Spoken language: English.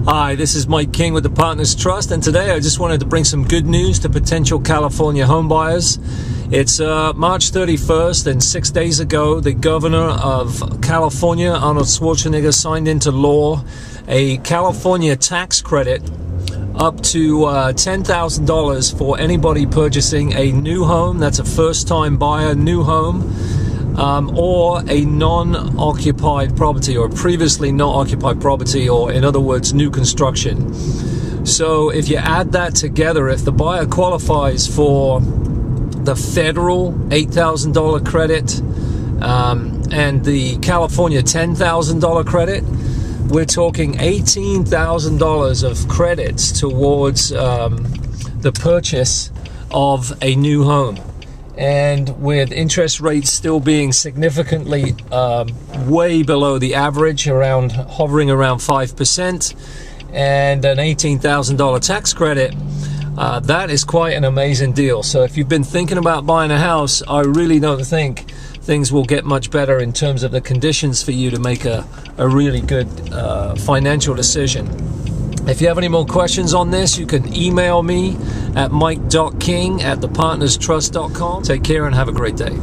Hi, this is Mike King with the Partners Trust, and today I just wanted to bring some good news to potential California homebuyers. It's March 31st, and 6 days ago, the governor of California, Arnold Schwarzenegger, signed into law a California tax credit up to $10,000 for anybody purchasing a new home. That's a first-time buyer, new home. Or a non-occupied property, or previously not occupied property, or in other words, new construction. So if you add that together, if the buyer qualifies for the federal $8,000 credit and the California $10,000 credit, we're talking $18,000 of credits towards the purchase of a new home. And with interest rates still being significantly way below the average, hovering around 5%, and an $18,000 tax credit, that is quite an amazing deal. So if you've been thinking about buying a house, I really don't think things will get much better in terms of the conditions for you to make a really good financial decision. If you have any more questions on this, you can email me at mike.king@thepartnerstrust.com. Take care and have a great day.